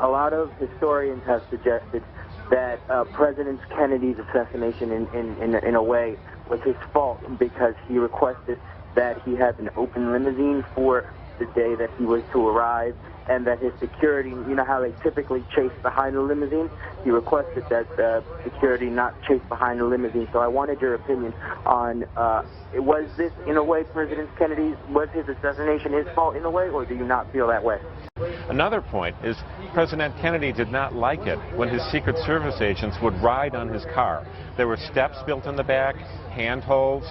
a lot of historians have suggested that President Kennedy's assassination, in a way, was his fault because he requested that he have an open limousine for the day that he was to arrive, and that his security, you know how they typically chase behind the limousine? He requested that security not chase behind the limousine. So I wanted your opinion on, was this, in a way, President Kennedy's, was his assassination his fault in a way, or do you not feel that way? Another point is President Kennedy did not like it when his Secret Service agents would ride on his car. There were steps built in the back, handholds.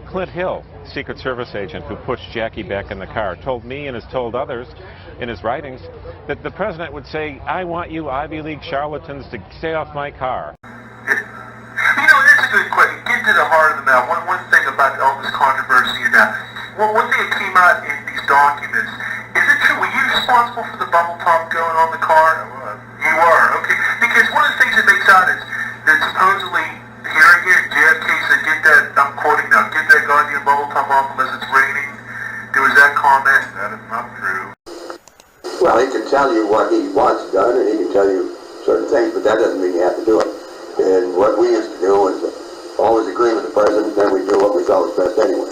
Clint Hill, Secret Service agent who pushed Jackie back in the car, told me and has told others in his writings that the president would say, "I want you Ivy League charlatans to stay off my car." You know, that's a good question. Get to the heart of the matter. One thing about all this controversy and that, one thing that came out in these documents, is it true, were you responsible for the bubble top going on the car? You are, okay. Because one of the things that makes out is that supposedly, here, JFK said, get that, I'm quoting now, get that goddamn bubble top off unless it's raining. There was that comment. That is not true. Well, he can tell you what he wants done, and he can tell you certain things, but that doesn't mean you have to do it. And what we used to do was always agree with the president, then we do what we thought was best anyway.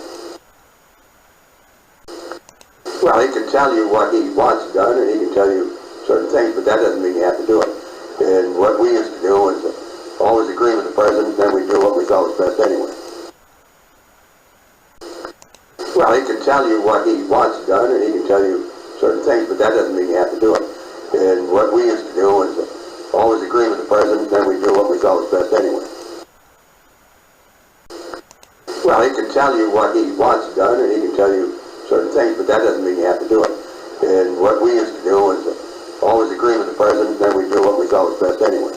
Well, he can tell you what he wants done, and he can tell you certain things, but that doesn't mean you have to do it. And what we used to do was always agree with the president, then we do what we thought was best anyway. Well, he can tell you what he wants done, and he can tell you certain things, but that doesn't mean you have to do it. And what we used to do was always agree with the president, then we do what we thought was best anyway. Well, he can tell you what he wants done, and he can tell you certain things, but that doesn't mean you have to do it. And what we used to do was always agree with the president, then we do what we thought was best anyway.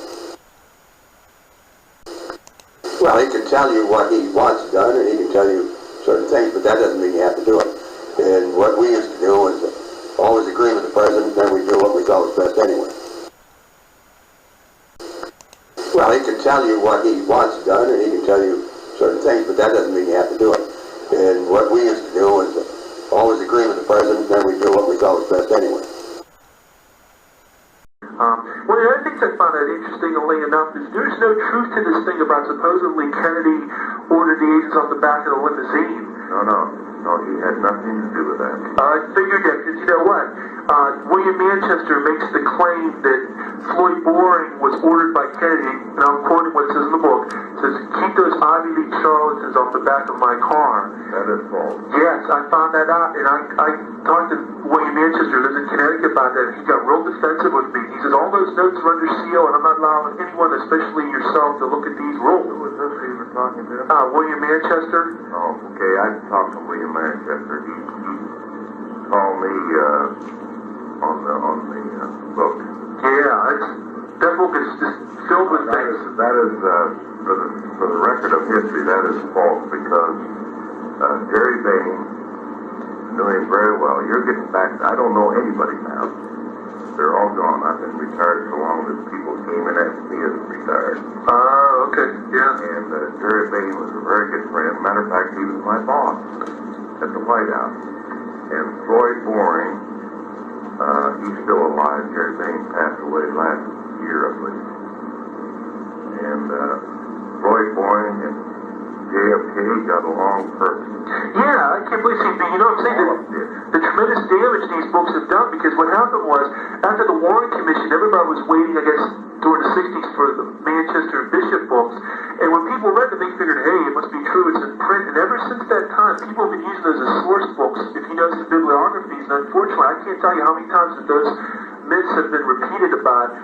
Well, he can tell you what he wants done, and he can tell you certain things, but that doesn't mean you have to do it. And what we used to do was always agree with the president, then we do what we thought was best anyway. Well, he can tell you what he wants done, and he can tell you certain things, but that doesn't mean you have to do it. And what we used to do was always agree with the president, then we do what we thought was best anyway. One of the other things I found out interestingly enough is there's no truth to this thing about supposedly Kennedy ordered the agents off the back of the limousine. No, he had nothing to do with that. I figured that, because you know what? William Manchester makes the claim that Floyd Boring was ordered by Kennedy, and I'm quoting what it says in the book, it says, keep those Ivy League charlatans off the back of my car. That is false. Yes, I found that out, and I talked to William Manchester, who lives in Connecticut, about that, and he got real defensive with me. He says, all those notes are under seal, and I'm not allowing anyone, especially yourself, to look at these rules. Who was this you were talking to? William Manchester. Oh, okay, I talked to William Manchester. He called me on the book. Yeah, that book is just filled with things. That is for the record of history, that is false, because Jerry Behn knew him very well. You're getting back, I don't know anybody now. They're all gone. I've been retired so long that people came and asked me as retired. Okay, yeah. And Jerry Behn was a very good friend. Matter of fact, he was my boss at the White House. And Floyd Boring, he's still alive. Jerry Behn passed away last year, I believe. And Floyd Boring and JFK got along perfect. Yeah, I can't believe it. You know what I'm saying? The tremendous damage these books have done, because what happened was, after the Warren Commission, everybody was waiting, I guess, during the 60s for the Manchester and Bishop books, and when people read them, they figured, hey, it must be true, it's in print, and ever since that time, people have been using those as source books, if you notice the bibliographies, and unfortunately, I can't tell you how many times that those myths have been repeated about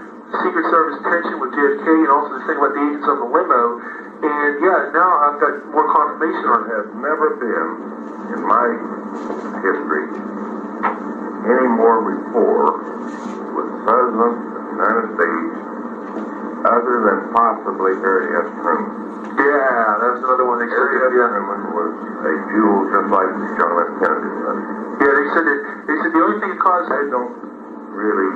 Secret Service tension with JFK, and also the thing about the agents on the limo. And yeah, now I've got more confirmation on it. There has never been, in my history, any more rapport with the President of the United States other than possibly Harry S. Truman. Yeah, that's another one they said. Harry S. Truman was a jewel just like John F. Kennedy was. Yeah, they said the only thing that caused... I don't really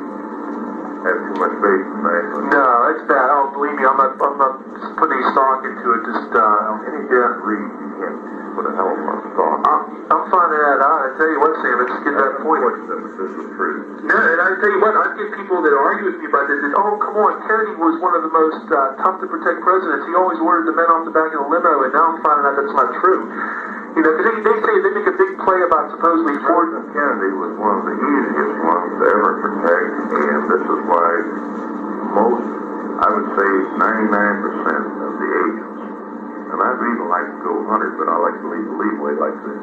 have too much faith in that. No, it's bad. Oh, believe me, I'm not putting any stock into it. Just any read, you can't put a hell of a lot of stock. I'm finding that out. I tell you what, Sam, let's get that point. That this was true. Yeah, and I tell you what, I get people that argue with me about this. Oh, come on, Kennedy was one of the most tough to protect presidents. He always ordered the men off the back of the limo, and now I'm finding out that's not true. You know, because they say they make a big play about supposedly Ford. President Kennedy was one of the easiest ones to ever protect, and this is why most, I would say 99% of the agents, and I'd even like to go 100, but I like to leave the leeway, like the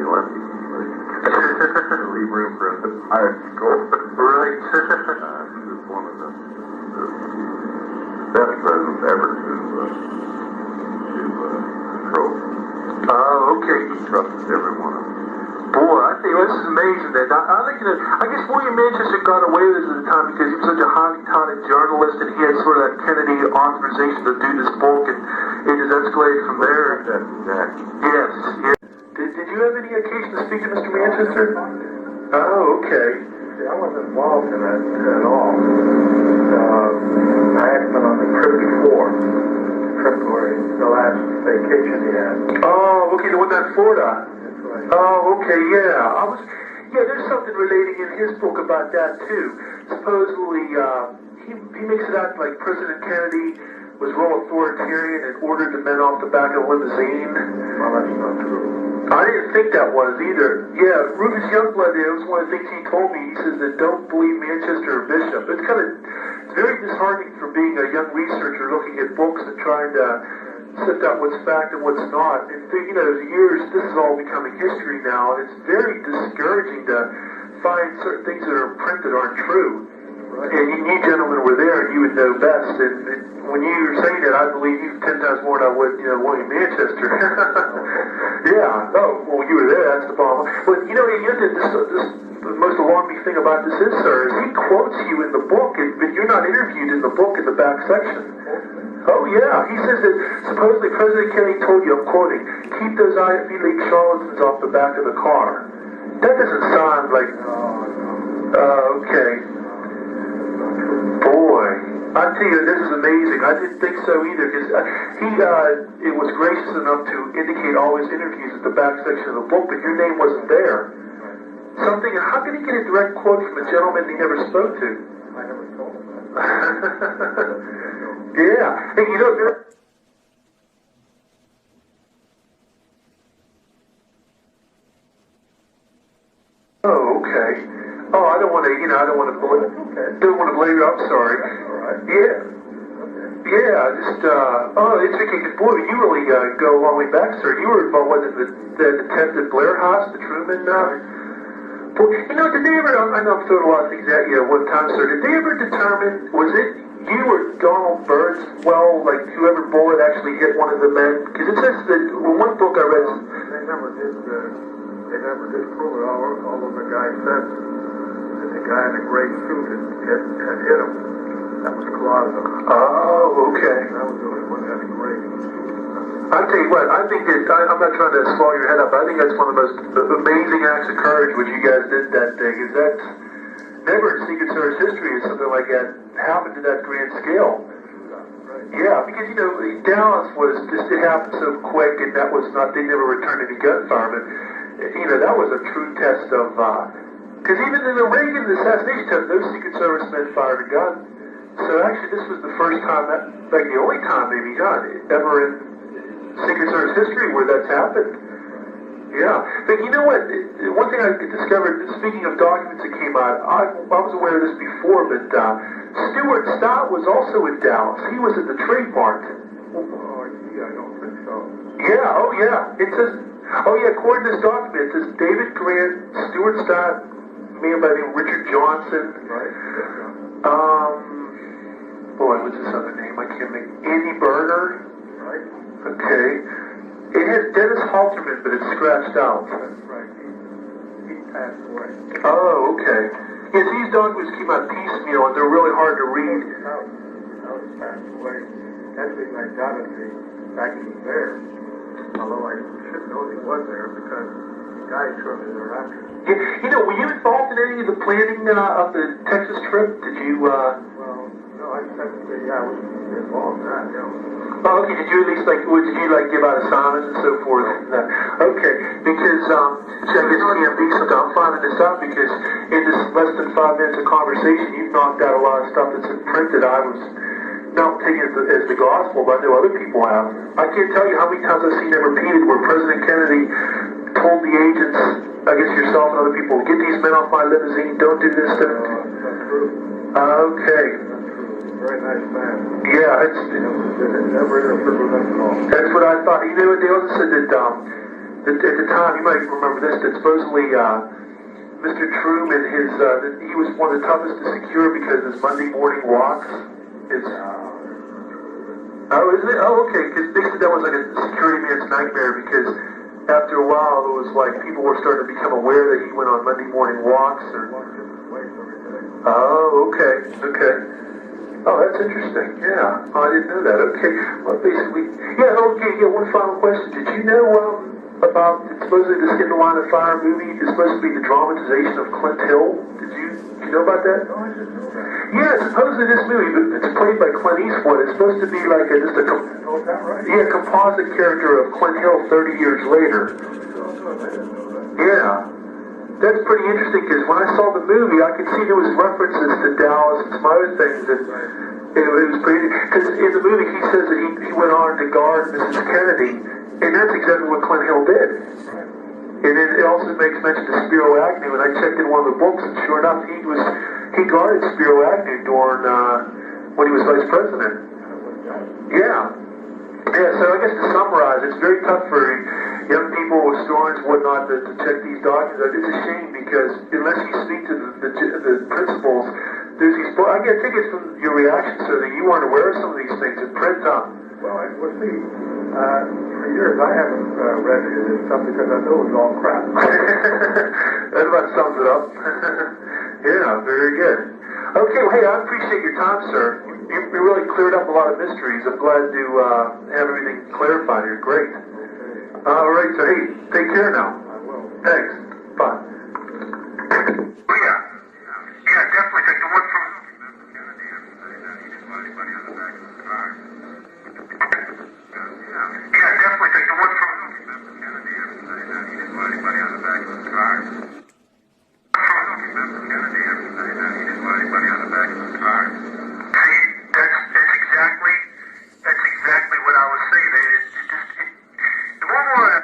lefty. Leave room for a higher score. Right. He was one of the best presidents ever to control. Oh, okay. He trusted every one of them. Boy, I tell you what, this is amazing. That I like to know. I guess William Manchester got away with this at the time because he was such a highly touted journalist, and he had sort of that Kennedy authorization to do this book, and it just escalated from there. That's exactly. Yes. Yes. Did you have any occasion to speak to Mr. Manchester? Oh, okay. See, I wasn't involved in that at all. I had been on the trip before. February, the last vacation he had. Oh, okay, the one in Florida. That's right. Oh, okay, yeah. There's something relating in his book about that too. Supposedly, he makes it out like President Kennedy was real authoritarian and ordered the men off the back of the limousine. Well, that's not true. I didn't think that was either. Yeah, Rufus Youngblood, it was one of the things he told me. He says that don't believe Manchester or Bishop. It's very disheartening for being a young researcher looking at books and trying to sift out what's fact and what's not. And you know, the years, this is all becoming history now, and it's very discouraging to find certain things that are in print that aren't true. Right. And you gentlemen were there, and you would know best. And when you were saying that, I believe you 10 times more than I would, William Manchester. Yeah. Oh, well, you were there. That's the problem. But the most alarming thing about this is, sir, is he quotes you in the book, but you're not interviewed in the book in the back section. Oh, yeah. He says that supposedly President Kennedy told you, I'm quoting, keep those Ivy League charlatans off the back of the car. That doesn't sound like... okay. Boy, I tell you, this is amazing. I didn't think so either, because it was gracious enough to indicate all his interviews at the back section of the book, but your name wasn't there. Something, how can he get a direct quote from a gentleman he never spoke to? I never told him that. Yeah. Hey, oh, okay. Oh, I don't want to blame you. I'm sorry. That's all right. Yeah. Okay. Yeah, it's because, boy, you really go a long way back, sir. You were involved with the attempted Blair House, the Truman, boy, did they ever, I know I'm throwing a lot of things at you at one time, sir, did they ever determine, was it you or Donald Byrd's, like whoever bullet actually hit one of the men? Because it says that, in one book I read... They never did prove it, although the guy said that the guy in the gray suit had hit him. That was Closet. Oh, okay. That was the only one that had a gray suit. I'll tell you what, I think that, I'm not trying to swallow your head up, but I think that's one of the most amazing acts of courage what you guys did that day, because that's never in Secret Service history is something like that happened to that grand scale. Right. Yeah, because, Dallas was just, it happened so quick, and that was not, they never returned any gunfire, but, that was a true test of, because even in the Reagan assassination test, no Secret Service men fired a gun. So actually, this was the first time, the only time maybe, ever in Secret Service history where that's happened. Yeah. But you know what? One thing I discovered, speaking of documents that came out, I was aware of this before, but Stuart Stott was also in Dallas. He was at the trademark. Oh, gee, I don't think so. Yeah, oh yeah. It says, according to this document, it says David Grant, Stuart Stott, a man by the name of Richard Johnson. Right. Boy, what's his other name? I can't think. Andy Berger. Right. Okay. It has Dennis Halterman, but it's scratched out. That's right. He passed away. Oh, okay. Yes, these documents came out piecemeal, and they're really hard to read. Now he passed away. That's the thing I doubted back he was there. Although I should know he was there because he died shortly thereafter. Yeah, were you involved in any of the planning of the Texas trip? Did you, Well, no, I was involved in that, Oh, okay. Did you at least give out assignments and so forth? Okay, because see, I guess TMB something. I'm finding this out because in this less than 5 minutes of conversation, you've knocked out a lot of stuff that's been printed. I was not taking it as the gospel, but I know other people have. I can't tell you how many times I've seen it repeated where President Kennedy told the agents, I guess yourself and other people, get these men off my limousine, don't do this. Okay. Very nice man. Yeah, it's never interfered with us at all. That's what I thought. You know what, they also said that at the time, you might remember this, that supposedly Mr. Truman, he was one of the toughest to secure because his Monday morning walks. Oh, isn't it? Oh, okay, because they said that was like a security man's nightmare because after a while, it was like people were starting to become aware that he went on Monday morning walks. Oh, okay. Oh, that's interesting. Yeah. Oh, I didn't know that. Okay. Well, basically, one final question. Did you know about supposedly the Skin the Line of Fire movie is supposed to be the dramatization of Clint Hill? Did you know about that? No, I didn't know that. Yeah, supposedly this movie, it's played by Clint Eastwood. It's supposed to be like composite character of Clint Hill 30 years later. Yeah. That's pretty interesting because when I saw the movie, I could see there was references to Dallas and some other things. And it was pretty, because in the movie he says that he went on to guard Mrs. Kennedy, and that's exactly what Clint Hill did. And then it also makes mention of Spiro Agnew, and I checked in one of the books, and sure enough, he guarded Spiro Agnew during when he was vice president. Yeah. Yeah, so I guess to summarize, it's very tough for young people, historians, whatnot, to check these documents. It's a shame because unless you speak to the principals, there's these books. I get tickets from your reaction, so that you weren't aware of some of these things and print up. Well, see, for years I haven't read any of this stuff because I know it's all crap. That about sums it up. Yeah, very good. Okay, well, hey, I appreciate your time, sir. You really cleared up a lot of mysteries. I'm glad to have everything clarified here. Great. All right, so hey, take care now. I will. Thanks. Bye. Yeah, definitely. Take the one from Kennedy and say that he didn't want anybody on the back of the car. Yeah, definitely. Take the one from Kennedy and say that he didn't want anybody on the back of the car. Kennedy and say that he didn't want anybody on the back of the car. See, that's exactly what I was saying. The one more.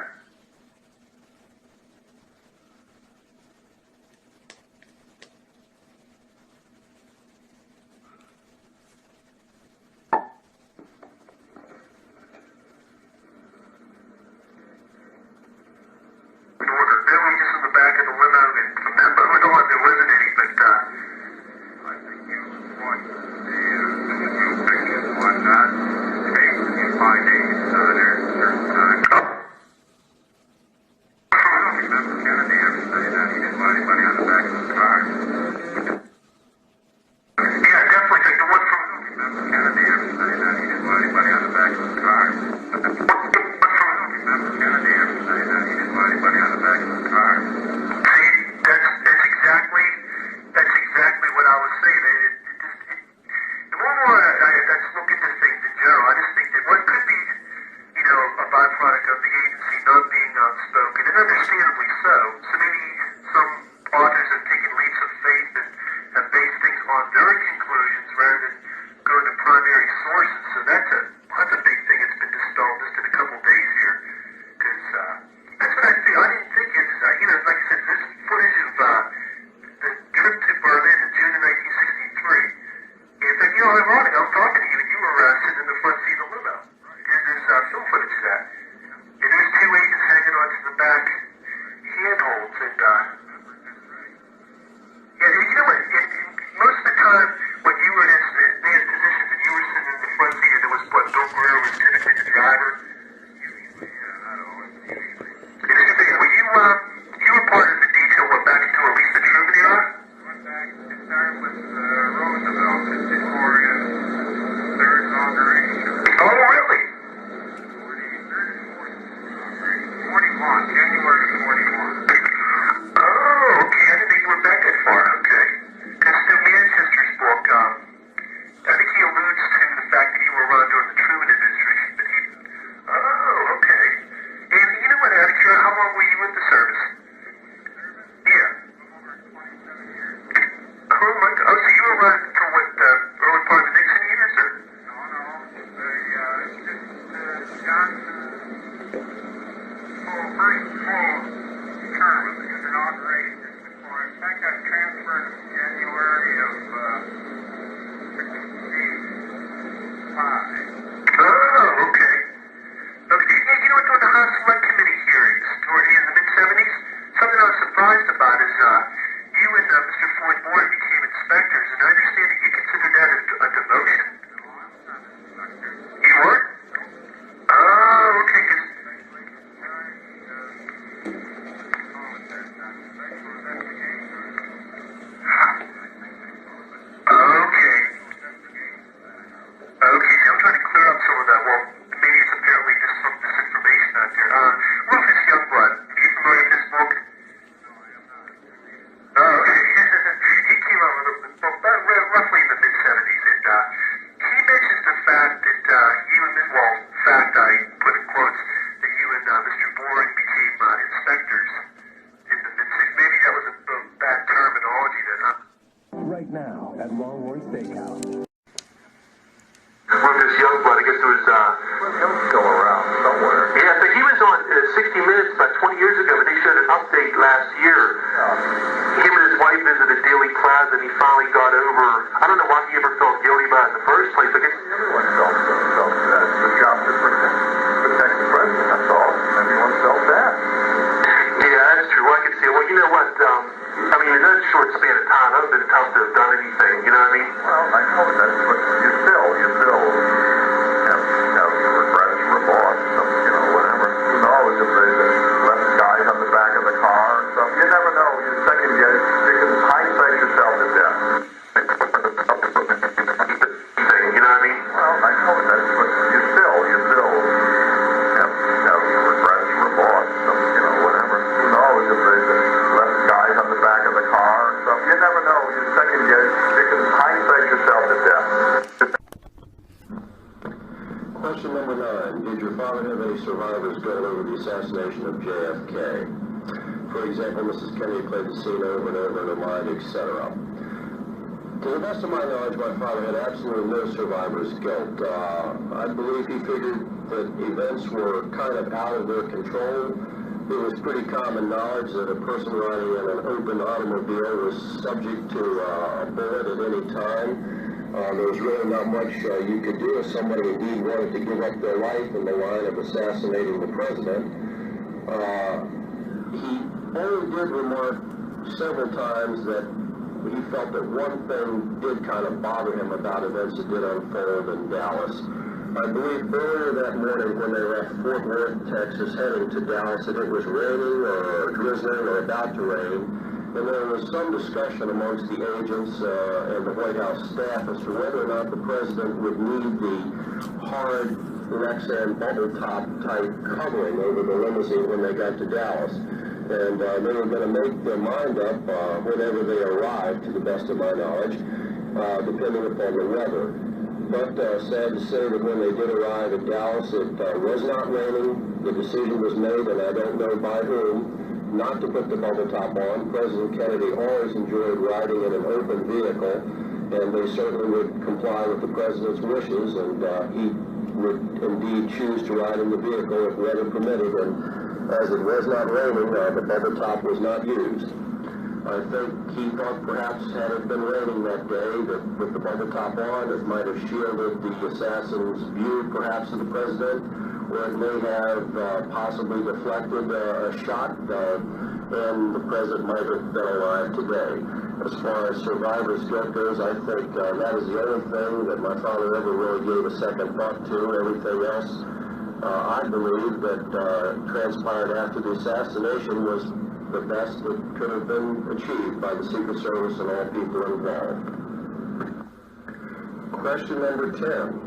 you consider that a demotion? You what? Oh, okay. Okay, I'm trying to clear up some of that. Well, maybe it's apparently just some disinformation out there. Rufus Youngblood, are you familiar with this book? Oh, okay. He came out with a book roughly in the mid-70s, and he mentions the fact that you and Ms. Well, fact I put in quotes, that you and Mr. Boring became inspectors in the mid-60s. Maybe that was a bad terminology then, huh? Right now at Longhorn Steakhouse. Rufus Youngblood, I guess there was, Hill's still around somewhere. yeah, but he was on 60 Minutes about 20 years ago, but they showed an update last year. Him and his wife visited Dealey Plaza, and he finally got over, I don't know why he ever felt guilty about it in the first place. I guess Everyone felt that. The job to protect the president, that's all. Everyone felt that. yeah, that's true. I can see it. Well, you know what? I mean, in that short span of time, it would have been tough to have done anything. You know what I mean? Well, I know that's what you still have regrets, remorse, whatever. Who knows if they left guys on the back of the car or something? You never know. You second guess. You can hindsight yourself to death. You know what I mean? Well, I know that's what you still have regrets, remorse, whatever. Who knows if they left guys on the back of the car or something? You never know. You second guess. You can hindsight yourself to death. Question number 9. Did your father have any survivors killed over the assassination of JFK? For example, Mrs. Kennedy played the scene over and over in her mind, etc. To the best of my knowledge, my father had absolutely no survivor's guilt. I believe he figured that events were kind of out of their control. It was pretty common knowledge that a person riding in an open automobile was subject to a bullet at any time. There was really not much you could do if somebody indeed wanted to give up their life in the line of assassinating the president. He only did remark several times that he felt that one thing did kind of bother him about events that did unfold in Dallas. I believe earlier that morning when they left Fort Worth, Texas, heading to Dallas, that it was raining or drizzling or about to rain. And there was some discussion amongst the agents and the White House staff as to whether or not the president would need the hard Lexan bubble top type covering over the limousine when they got to Dallas. And they were going to make their mind up whenever they arrived, to the best of my knowledge, depending upon the weather. But sad to say that when they did arrive at Dallas, it was not raining. The decision was made, and I don't know by whom, not to put the bubble top on. President Kennedy always enjoyed riding in an open vehicle, and they certainly would comply with the president's wishes, and he would indeed choose to ride in the vehicle if weather permitted, and as it was not raining, the bubble top was not used. I think he thought perhaps had it been raining that day, that with the bubble top on, it might have shielded the assassin's view perhaps of the president, or it may have possibly deflected a shot, and the president might have been alive today. As far as survivor's guilt goes, I think that is the only thing that my father ever really gave a second thought to. Everything else, I believe, that transpired after the assassination was the best that could have been achieved by the Secret Service and all people involved. Question number 10.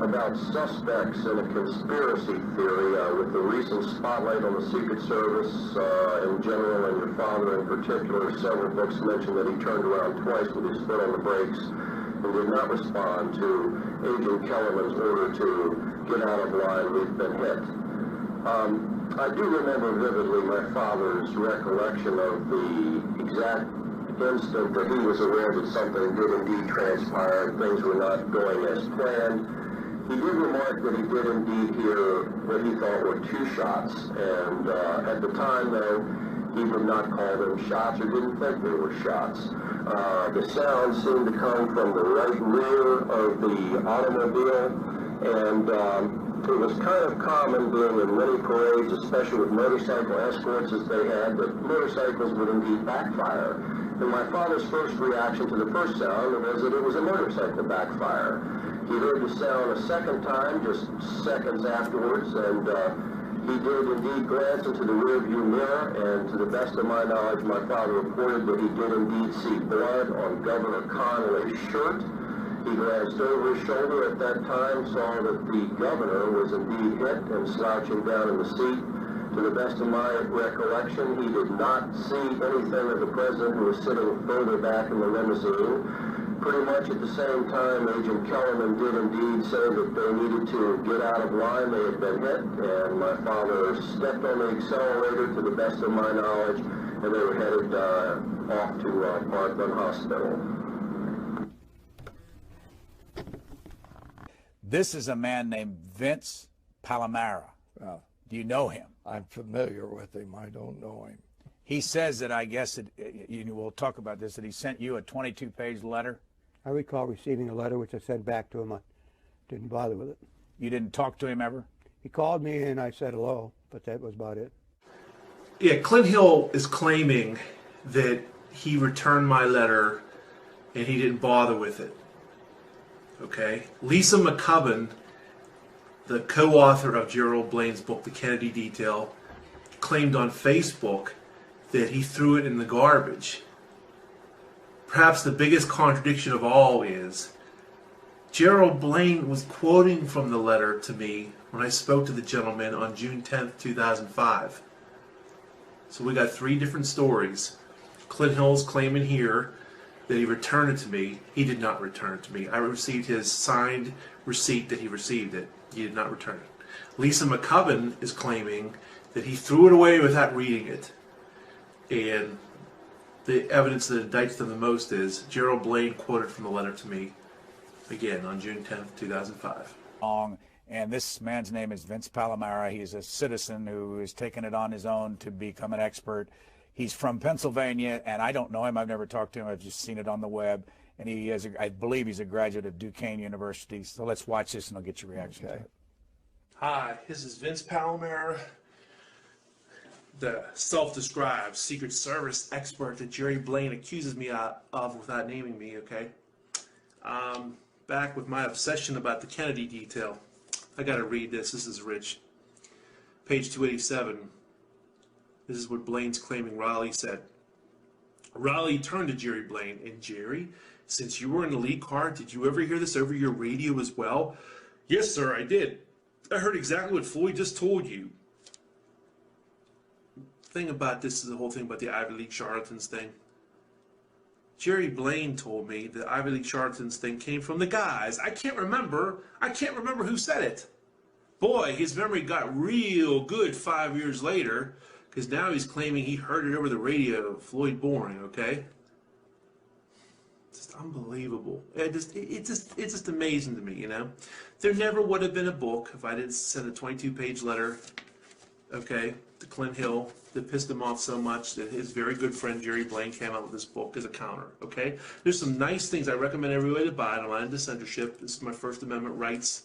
About suspects in a conspiracy theory with the recent spotlight on the Secret Service in general, and your father in particular. Several books mention that he turned around twice with his foot on the brakes and did not respond to Agent Kellerman's order to get out of line, we've been hit. I do remember vividly my father's recollection of the exact instant that he was aware that something did indeed transpire and things were not going as planned. He did remark that he did indeed hear what he thought were 2 shots, and at the time, though, he did not call them shots or didn't think they were shots. The sound seemed to come from the right rear of the automobile, and It was kind of common being in many parades, especially with motorcycle escorts as they had, that motorcycles would indeed backfire. And my father's first reaction to the first sound was that it was a motorcycle backfire. He heard the sound a second time, just seconds afterwards, and he did indeed glance into the rearview mirror, and to the best of my knowledge, my father reported that he did indeed see blood on Governor Connolly's shirt. He glanced over his shoulder at that time, saw that the governor was indeed hit and slouching down in the seat. To the best of my recollection, he did not see anything of the president, who was sitting further back in the limousine. Pretty much at the same time, Agent Kellerman did indeed say that they needed to get out of line. They had been hit, and my father stepped on the accelerator to the best of my knowledge, and they were headed off to Parkland Hospital. This is a man named Vince Palomara. Well, do you know him? I'm familiar with him. I don't know him. He says that, I guess, we'll talk about this, that he sent you a 22-page letter. I recall receiving a letter which I sent back to him. I didn't bother with it. You didn't talk to him ever? He called me and I said hello, but that was about it. Yeah, Clint Hill is claiming that he returned my letter and he didn't bother with it. Okay? Lisa McCubbin, the co-author of Gerald Blaine's book, The Kennedy Detail, claimed on Facebook that he threw it in the garbage. Perhaps the biggest contradiction of all is Gerald Blaine was quoting from the letter to me when I spoke to the gentleman on June 10th, 2005. So we got three different stories. Clint Hill's claiming here that he returned it to me. He did not return it to me. I received his signed receipt that he received it. He did not return it. Lisa McCubbin is claiming that he threw it away without reading it. And the evidence that indicts them the most is Gerald Blaine quoted from the letter to me, again, on June 10th, 2005. And this man's name is Vince Palomara. He's a citizen who has taken it on his own to become an expert. He's from Pennsylvania, and I don't know him. I've never talked to him. I've just seen it on the web. And he is, I believe he's a graduate of Duquesne University. So let's watch this, and I'll get your reaction to it. Hi, this is Vince Palomara, the self-described Secret Service expert that Jerry Blaine accuses me of without naming me, okay? Back with my obsession about the Kennedy detail. I gotta read this. This is rich. Page 287. This is what Blaine's claiming Raleigh said. Raleigh turned to Jerry Blaine, and Jerry, since you were in the lead car, did you ever hear this over your radio as well? Yes, sir, I did. I heard exactly what Floyd just told you. The thing about this is the whole thing about the Ivy League charlatans thing. Jerry Blaine told me the Ivy League charlatans thing came from the guys. I can't remember who said it. Boy, his memory got real good 5 years later, because now he's claiming he heard it over the radio, Floyd Boring, okay? Just unbelievable. It's just amazing to me, you know? There never would have been a book if I didn't send a 22-page letter, okay, to Clint Hill that pissed him off so much that his very good friend Jerry Blaine came out with this book as a counter, okay? There's some nice things I recommend everybody to buy. I don't mind censorship. This is my First Amendment rights,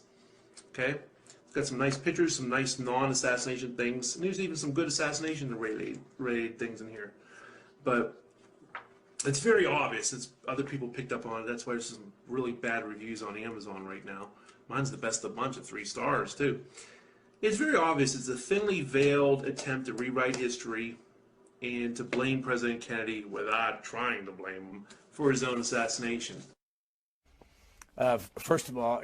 okay? It's got some nice pictures, some nice non-assassination things, and there's even some good assassination-related things in here. But it's very obvious. It's other people picked up on it. That's why there's some really bad reviews on Amazon right now. Mine's the best of the bunch at 3 stars, too. It's very obvious it's a thinly veiled attempt to rewrite history and to blame President Kennedy without trying to blame him for his own assassination. First of all,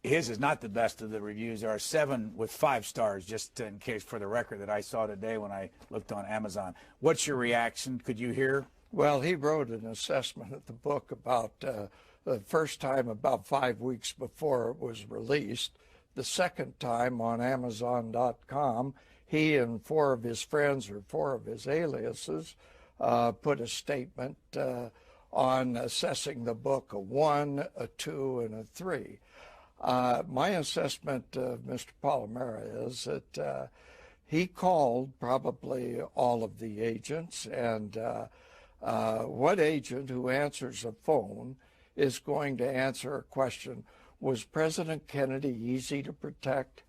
his is not the best of the reviews. There are 7 with 5 stars, just in case for the record, that I saw today when I looked on Amazon. What's your reaction? Could you hear? Well, he wrote an assessment of the book about the first time about 5 weeks before it was released. The second time on Amazon.com, he and 4 of his friends, or 4 of his aliases, put a statement on assessing the book, a 1, a 2, and a 3. My assessment of Mr. Palomara is that he called probably all of the agents, and what agent who answers a phone is going to answer a question, was President Kennedy easy to protect?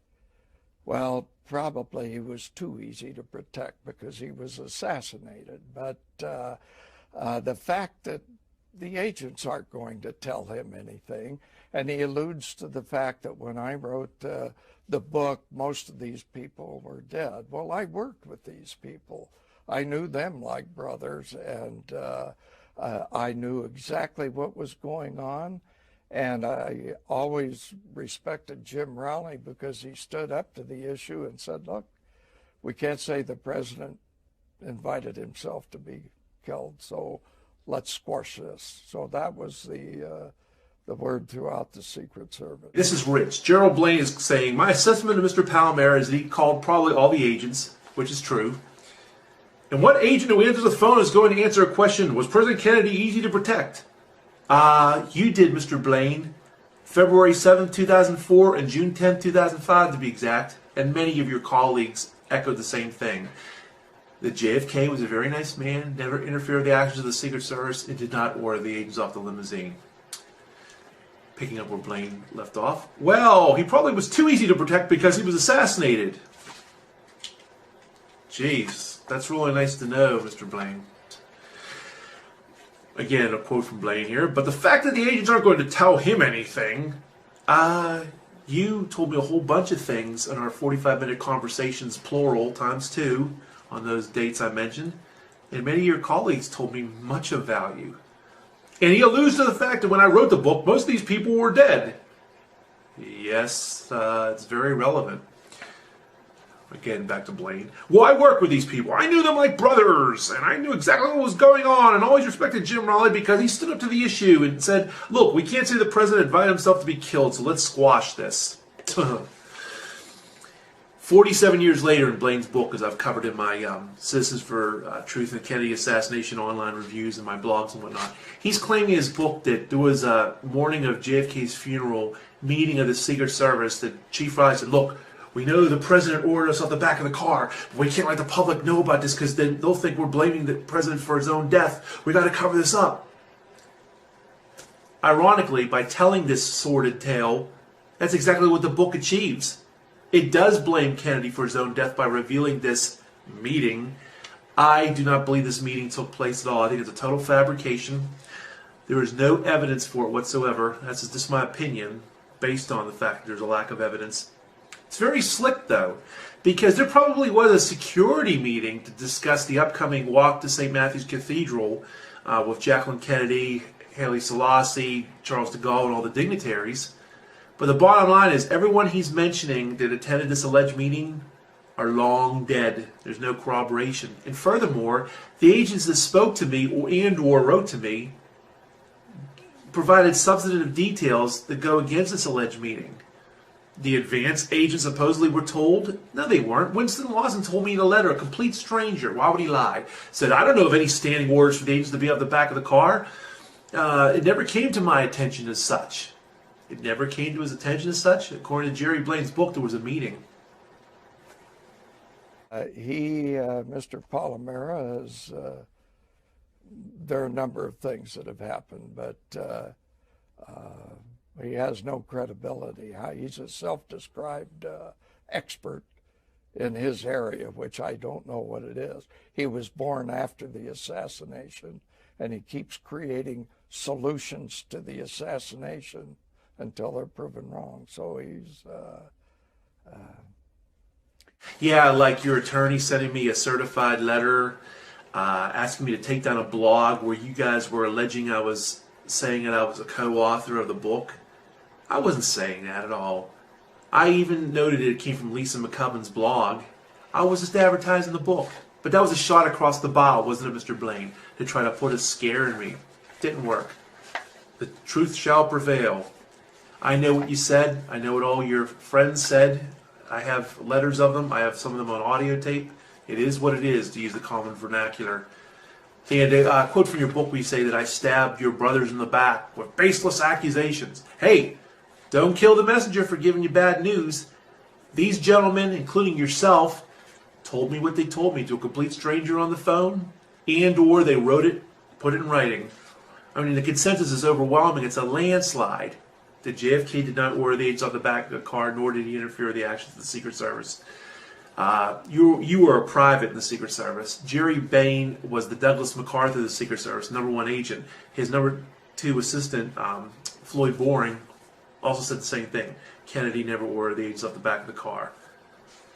Well, probably he was too easy to protect because he was assassinated. But the fact that the agents aren't going to tell him anything, and he alludes to the fact that when I wrote the book, most of these people were dead. Well, I worked with these people. I knew them like brothers, and I knew exactly what was going on. And I always respected Jim Rowley because he stood up to the issue and said, look, we can't say the president invited himself to be killed, so let's squash this. So that was the word throughout the Secret Service. This is Rich. Gerald Blaine is saying, my assessment of Mr. Palomera is that he called probably all the agents, which is true. And what agent who answers the phone is going to answer a question, was President Kennedy easy to protect? You did, Mr. Blaine. February 7th, 2004 and June 10th, 2005 to be exact. And many of your colleagues echoed the same thing. That JFK was a very nice man, never interfered with the actions of the Secret Service, and did not order the agents off the limousine. Picking up where Blaine left off. Well, he probably was too easy to protect because he was assassinated. Jeez, that's really nice to know, Mr. Blaine. Again, a quote from Blaine here. But the fact that the agents aren't going to tell him anything, you told me a whole bunch of things in our 45-minute conversations, plural, ×2, on those dates I mentioned. And many of your colleagues told me much of value. And he alludes to the fact that when I wrote the book, most of these people were dead. Yes, it's very relevant. Again, back to Blaine. Well, I worked with these people. I knew them like brothers, and I knew exactly what was going on, and always respected Jim Rowley because he stood up to the issue and said, look, we can't say the president invited himself to be killed, so let's squash this. 47 years later in Blaine's book, as I've covered in my Citizens for Truth and Kennedy Assassination online reviews and my blogs and whatnot, he's claiming in his book that there was a morning of JFK's funeral meeting of the Secret Service that Chief Rowley said, look, we know the president ordered us off the back of the car, but we can't let the public know about this because then they'll think we're blaming the president for his own death. We got to cover this up. Ironically, by telling this sordid tale, that's exactly what the book achieves. It does blame Kennedy for his own death by revealing this meeting. I do not believe this meeting took place at all. I think it's a total fabrication. There is no evidence for it whatsoever. That's just my opinion, based on the fact that there's a lack of evidence. It's very slick, though, because there probably was a security meeting to discuss the upcoming walk to St. Matthew's Cathedral with Jacqueline Kennedy, Haile Selassie, Charles de Gaulle, and all the dignitaries. But the bottom line is everyone he's mentioning that attended this alleged meeting are long dead. There's no corroboration. And furthermore, the agents that spoke to me or wrote to me provided substantive details that go against this alleged meeting. The advance agents supposedly were told. No, they weren't. Winston Lawson told me in a letter, a complete stranger. Why would he lie? Said, I don't know of any standing orders for the agents to be up the back of the car. It never came to my attention as such. It never came to his attention as such. According to Jerry Blaine's book, there was a meeting. Mr. Palomera, there are a number of things that have happened, but he has no credibility. He's a self-described expert in his area, which I don't know what it is. He was born after the assassination, and he keeps creating solutions to the assassination until they're proven wrong. So he's... Yeah, like your attorney sending me a certified letter asking me to take down a blog where you guys were alleging I was saying that I was a co-author of the book. I wasn't saying that at all. I even noted it came from Lisa McCubben's blog. I was just advertising the book. But that was a shot across the bow, wasn't it, Mr. Blaine, to try to put a scare in me. Didn't work. The truth shall prevail. I know what you said. I know what all your friends said. I have letters of them. I have some of them on audio tape. It is what it is, to use the common vernacular. And a quote from your book where you say that I stabbed your brothers in the back with baseless accusations. Hey, don't kill the messenger for giving you bad news. These gentlemen, including yourself, told me what they told me to a complete stranger on the phone, and or they wrote it, put it in writing. I mean, the consensus is overwhelming. It's a landslide. that JFK did not order the agents off the back of the car, nor did he interfere with the actions of the Secret Service. You were a private in the Secret Service. Jerry Behn was the Douglas MacArthur of the Secret Service, #1 agent. His #2 assistant, Floyd Boring, also said the same thing. Kennedy never ordered the agents off the back of the car.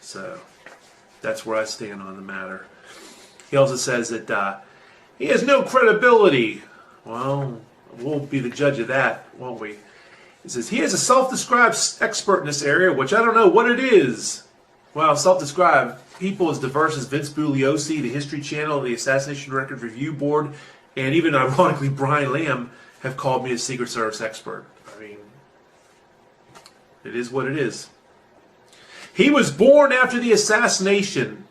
So that's where I stand on the matter. He also says that he has no credibility. Well, we'll be the judge of that, won't we? He says he is a self-described expert in this area, which I don't know what it is. Well, self-described people as diverse as Vince Bugliosi, the History Channel, the Assassination Record Review Board, and even ironically Brian Lamb have called me a Secret Service expert. I mean, it is what it is. He was born after the assassination.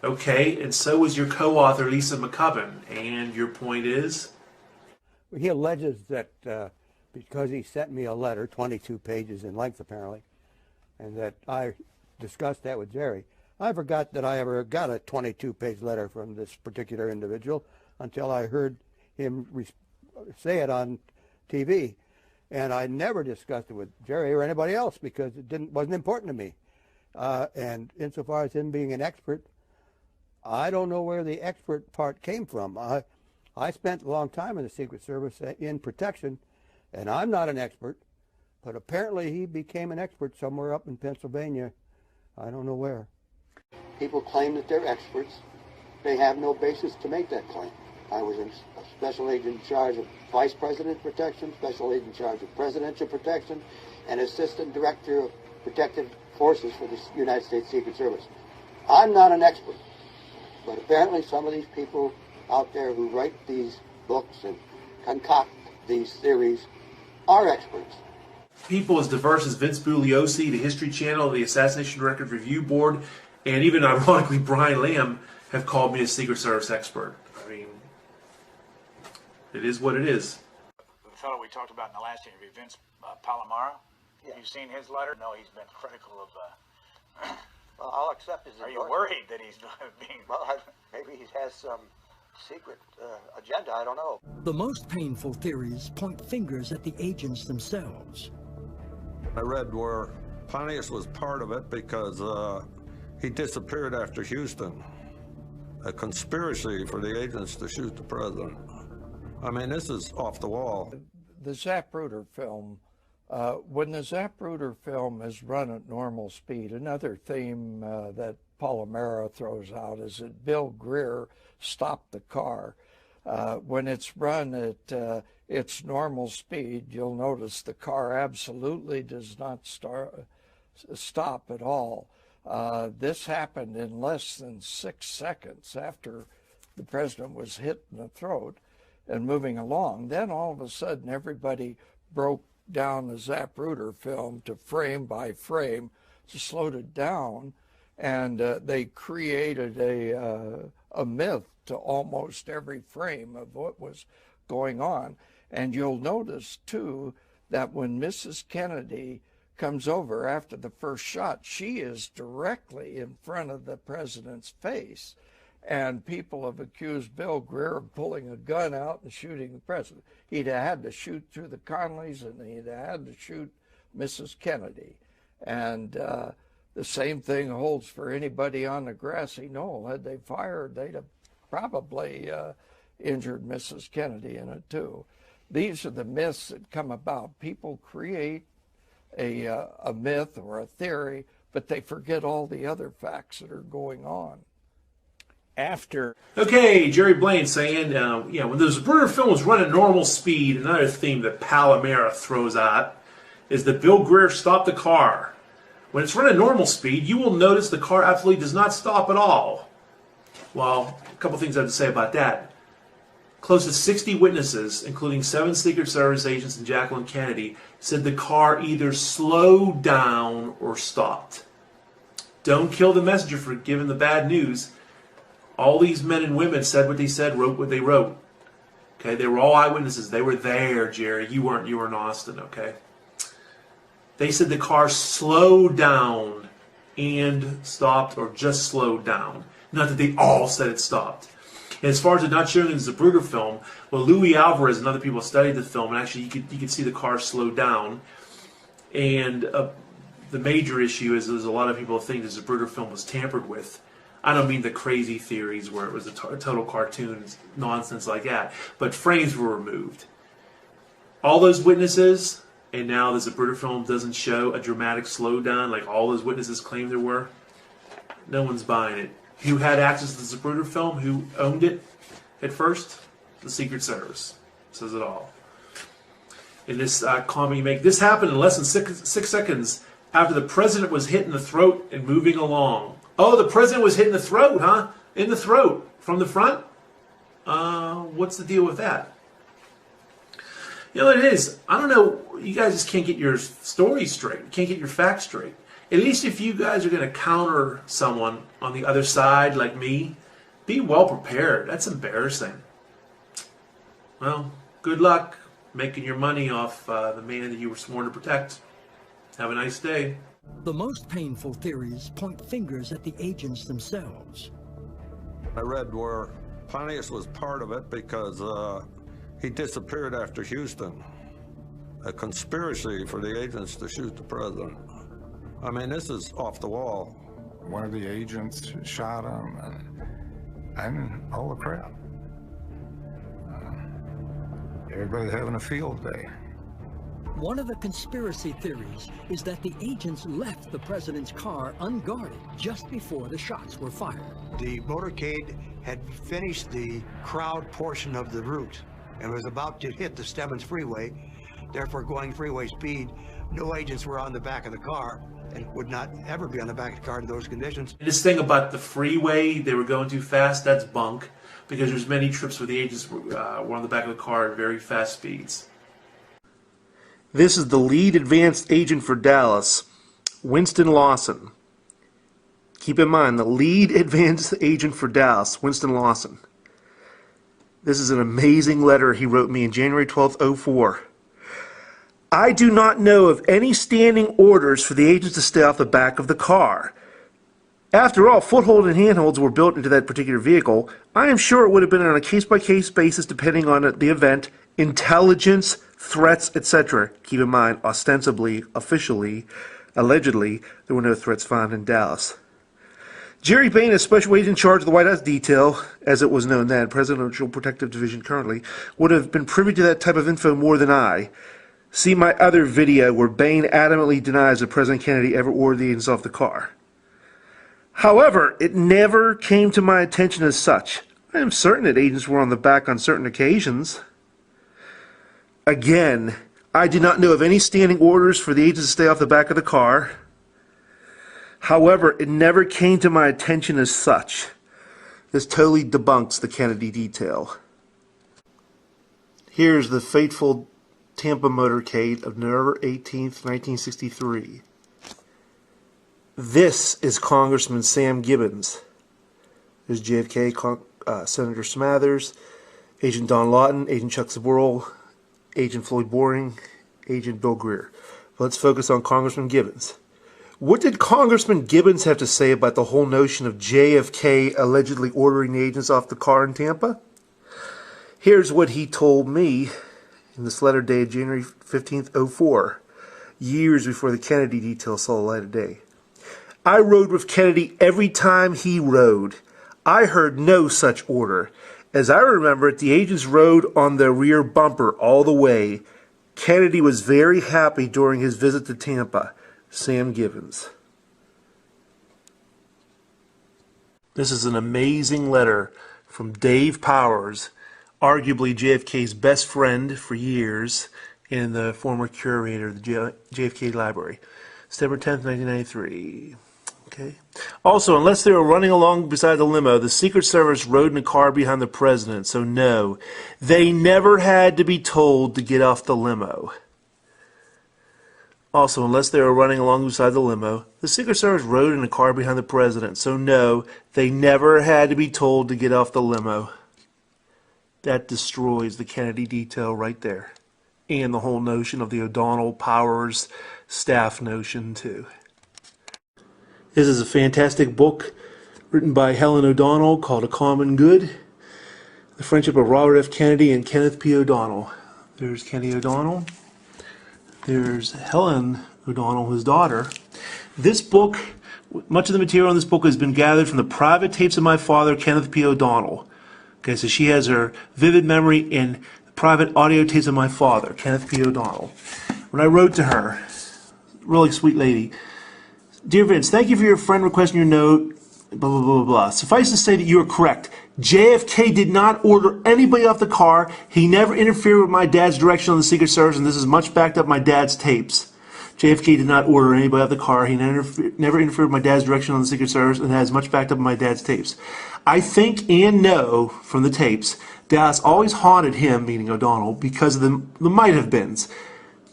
Okay, and so was your co-author Lisa McCubbin. And your point is? He alleges that because he sent me a letter, 22 pages in length apparently, and that I discussed that with Jerry. I forgot that I ever got a 22-page letter from this particular individual until I heard him say it on TV. And I never discussed it with Jerry or anybody else because it wasn't important to me. And insofar as him being an expert, I don't know where the expert part came from. I spent a long time in the Secret Service in protection, and I'm not an expert, but apparently he became an expert somewhere up in Pennsylvania. I don't know where. People claim that they're experts. They have no basis to make that claim. I was a special agent in charge of Vice President Protection, special agent in charge of Presidential Protection, and Assistant Director of Protective Forces for the United States Secret Service. I'm not an expert. But apparently some of these people out there who write these books and concoct these theories are experts. People as diverse as Vince Bugliosi, the History Channel, the Assassination Record Review Board, and even ironically Brian Lamb have called me a Secret Service expert. I mean, it is what it is. The fellow we talked about in the last interview, Vince Palomara, yeah. You've seen his letter? No, he's been critical of... Well, I'll accept his Are you worried that he's being... Well, maybe he has some secret agenda, I don't know. The most painful theories point fingers at the agents themselves. I read where Pontius was part of it because he disappeared after Houston. A conspiracy for the agents to shoot the president. I mean, this is off the wall. The Zapruder film, when the Zapruder film is run at normal speed, another theme that Palomara throws out is that Bill Greer stopped the car. When it's run at its normal speed, you'll notice the car absolutely does not stop at all. This happened in less than 6 seconds after the president was hit in the throat and moving along. Then all of a sudden everybody broke down the Zapruder film to frame by frame, to slowed it down, and they created a myth to almost every frame of what was going on. And you'll notice too that when Mrs. Kennedy comes over after the first shot, she is directly in front of the president's face. And people have accused Bill Greer of pulling a gun out and shooting the president. He'd have had to shoot through the Conleys, and he'd have had to shoot Mrs. Kennedy. And the same thing holds for anybody on the grassy knoll. Had they fired, they'd have probably injured Mrs. Kennedy in it too. These are the myths that come about. People create a myth or a theory, but they forget all the other facts that are going on. Okay, Jerry Blaine saying, when the Zapruder film was run at normal speed, another theme that Palomara throws out is that Bill Greer stopped the car. When it's run at normal speed, you will notice the car absolutely does not stop at all. Well, a couple things I have to say about that. Close to 60 witnesses, including 7 Secret Service agents and Jacqueline Kennedy, said the car either slowed down or stopped. Don't kill the messenger for giving the bad news. All these men and women said what they said, wrote what they wrote. Okay, they were all eyewitnesses. They were there, Jerry. You weren't. You were in Austin, okay? They said the car slowed down and stopped, or just slowed down. Not that they all said it stopped. And as far as it not showing in the Zapruder film, well, Louis Alvarez and other people studied the film, and actually you could see the car slow down. And the major issue is a lot of people think the Zapruder film was tampered with. I don't mean the crazy theories where it was a total cartoon nonsense like that, but frames were removed. All those witnesses, and now the Zapruder film doesn't show a dramatic slowdown like all those witnesses claimed there were. No one's buying it. Who had access to the Zapruder film? Who owned it at first? The Secret Service. Says it all. In this comment you make, this happened in less than six seconds after the president was hit in the throat and moving along. Oh, the president was hit in the throat, huh? In the throat. From the front? What's the deal with that? You know what it is? I don't know. You guys just can't get your story straight. You can't get your facts straight. At least if you guys are going to counter someone on the other side like me, be well prepared. That's embarrassing. Well, good luck making your money off the man that you were sworn to protect. Have a nice day. The most painful theories point fingers at the agents themselves. I read where Pontius was part of it because he disappeared after Houston. A conspiracy for the agents to shoot the president. I mean, this is off the wall. One of the agents shot him, and holy crap. Everybody's having a field day. One of the conspiracy theories is that the agents left the president's car unguarded just before the shots were fired. The motorcade had finished the crowd portion of the route and was about to hit the Stebbins Freeway. Therefore, going freeway speed, no agents were on the back of the car and would not ever be on the back of the car in those conditions. This thing about the freeway, they were going too fast, that's bunk, because there's many trips where the agents were on the back of the car at very fast speeds. This is the lead advanced agent for Dallas, Winston Lawson. Keep in mind, the lead advanced agent for Dallas, Winston Lawson. This is an amazing letter he wrote me in January 12th, 2004. I do not know of any standing orders for the agents to stay off the back of the car. After all, foothold and handholds were built into that particular vehicle. I am sure it would have been on a case-by-case basis depending on the event, intelligence, threats, etc. Keep in mind, ostensibly, officially, allegedly, there were no threats found in Dallas. Jerry Behn, a special agent in charge of the White House detail, as it was known then, Presidential Protective Division currently, would have been privy to that type of info more than I. See my other video where Behn adamantly denies that President Kennedy ever ordered the agents off the car. However, it never came to my attention as such. I am certain that agents were on the back on certain occasions. Again, I do not know of any standing orders for the agents to stay off the back of the car. However, it never came to my attention as such. This totally debunks the Kennedy detail. Here's the fateful Tampa motorcade of November 18th, 1963. This is Congressman Sam Gibbons. There's JFK, Senator Smathers, Agent Don Lawton, Agent Chuck Sborel, Agent Floyd Boring, Agent Bill Greer. But let's focus on Congressman Gibbons. What did Congressman Gibbons have to say about the whole notion of JFK allegedly ordering the agents off the car in Tampa? Here's what he told me in this letter dated January 15th, 2004, years before the Kennedy detail saw the light of day. I rode with Kennedy every time he rode. I heard no such order. As I remember it, the agents rode on the rear bumper all the way. Kennedy was very happy during his visit to Tampa. Sam Gibbons. This is an amazing letter from Dave Powers, arguably JFK's best friend for years and the former curator of the JFK Library. September 10th, 1993. Okay. Also, unless they were running along beside the limo, the Secret Service rode in a car behind the president. So no, they never had to be told to get off the limo. Also, unless they were running along beside the limo, the Secret Service rode in a car behind the president. So no, they never had to be told to get off the limo. That destroys the Kennedy detail right there. And the whole notion of the O'Donnell Powers staff notion too. This is a fantastic book written by Helen O'Donnell called A Common Good. The Friendship of Robert F. Kennedy and Kenneth P. O'Donnell. There's Kennedy O'Donnell. There's Helen O'Donnell, his daughter. This book, much of the material in this book has been gathered from the private tapes of my father, Kenneth P. O'Donnell. Okay, so she has her vivid memory in the private audio tapes of my father, Kenneth P. O'Donnell. When I wrote to her, really sweet lady, Dear Vince, thank you for your friend requesting your note, blah, blah, blah, blah. Suffice to say that you are correct. JFK did not order anybody off the car. He never interfered with my dad's direction on the Secret Service, and this is much backed up my dad's tapes. JFK did not order anybody off the car. He never interfered with my dad's direction on the Secret Service, and has much backed up in my dad's tapes. I think and know from the tapes, Dallas always haunted him, meaning O'Donnell, because of the might-have-beens.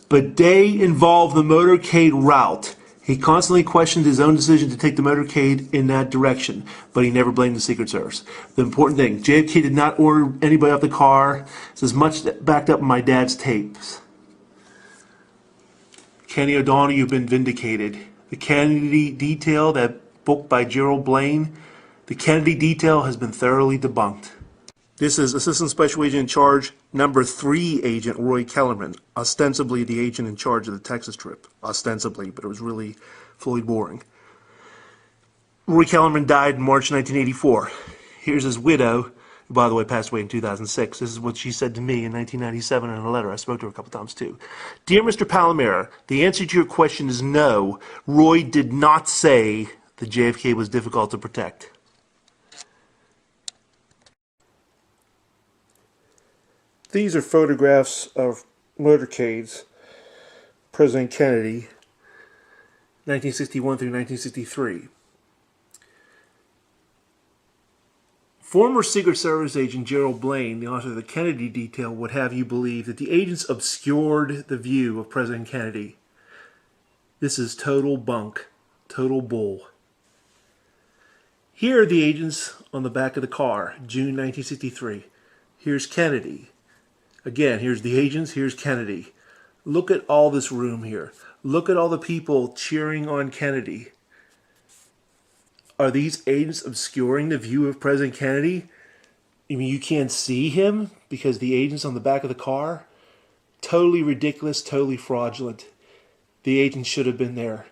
But they involved the motorcade route. He constantly questioned his own decision to take the motorcade in that direction, but he never blamed the Secret Service. The important thing, JFK did not order anybody off the car. This is much backed up in my dad's tapes. Kenny O'Donnell, you've been vindicated. The Kennedy Detail, that book by Gerald Blaine, the Kennedy Detail has been thoroughly debunked. This is Assistant Special Agent in Charge number 3 Agent Roy Kellerman, ostensibly the agent in charge of the Texas trip. Ostensibly, but it was really Floyd Boring. Roy Kellerman died in March 1984. Here's his widow, who, by the way, passed away in 2006. This is what she said to me in 1997 in a letter. I spoke to her a couple times, too. Dear Mr. Palomera, the answer to your question is no. Roy did not say that JFK was difficult to protect. These are photographs of motorcades, President Kennedy, 1961 through 1963. Former Secret Service agent Gerald Blaine, the author of the Kennedy Detail, would have you believe that the agents obscured the view of President Kennedy. This is total bunk, total bull. Here are the agents on the back of the car, June 1963. Here's Kennedy. Again, here's the agents, here's Kennedy. Look at all this room here. Look at all the people cheering on Kennedy. Are these agents obscuring the view of President Kennedy? I mean, you can't see him because the agent's on the back of the car? Totally ridiculous, totally fraudulent. The agent should have been there.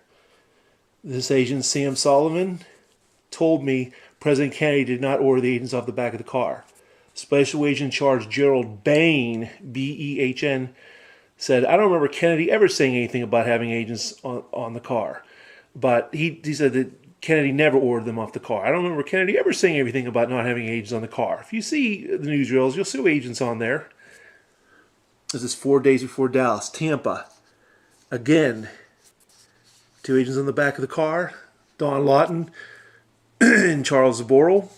This agent, Sam Sullivan, told me President Kennedy did not order the agents off the back of the car. Special Agent in Charge Gerald Behn, B-E-H-N, said, I don't remember Kennedy ever saying anything about having agents on the car. But he said that Kennedy never ordered them off the car. I don't remember Kennedy ever saying anything about not having agents on the car. If you see the newsreels, you'll see agents on there. This is 4 days before Dallas. Tampa. Again, 2 agents on the back of the car. Don Lawton and Charles Zaboral.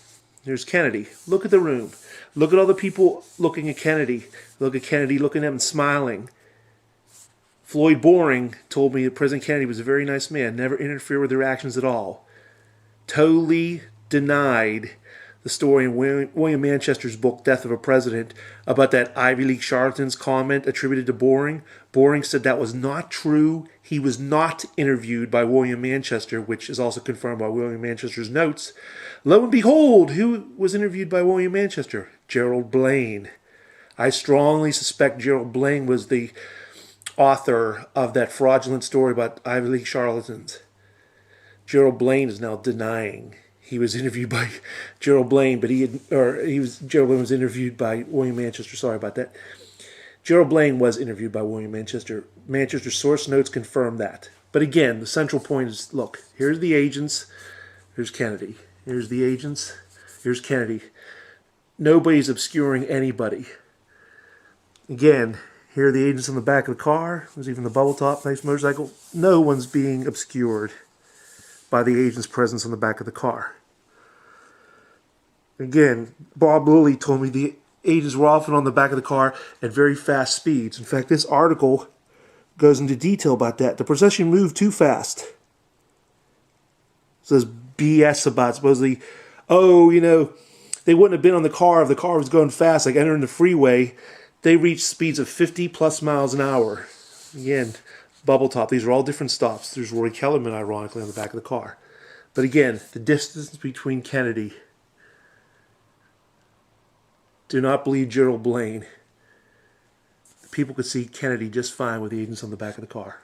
There's Kennedy. Look at the room. Look at all the people looking at Kennedy. Look at Kennedy looking at him and smiling. Floyd Boring told me that President Kennedy was a very nice man, never interfered with their actions at all. Totally denied the story in William Manchester's book, Death of a President, about that Ivy League charlatan's comment attributed to Boring. Boring said that was not true. He was not interviewed by William Manchester, which is also confirmed by William Manchester's notes. Lo and behold, who was interviewed by William Manchester? Gerald Blaine. I strongly suspect Gerald Blaine was the author of that fraudulent story about Ivy League charlatans. Gerald Blaine is now denying he was interviewed by Gerald Blaine, but Gerald Blaine was interviewed by William Manchester. Sorry about that. Gerald Blaine was interviewed by William Manchester. Manchester's source notes confirm that. But again, the central point is, look, here's the agents, here's Kennedy. Here's the agents, here's Kennedy. Nobody's obscuring anybody. Again, here are the agents on the back of the car. There's even the bubble top, nice motorcycle. No one's being obscured by the agent's presence on the back of the car. Again, Bob Lilly told me the agents were often on the back of the car at very fast speeds. In fact, this article goes into detail about that. The procession moved too fast. It says BS about supposedly, they wouldn't have been on the car if the car was going fast, like entering the freeway. They reached speeds of 50 plus miles an hour. Again, bubble top. These are all different stops. There's Roy Kellerman, ironically, on the back of the car. But again, the distance between Kennedy. Do not believe Gerald Blaine. People could see Kennedy just fine with the agents on the back of the car.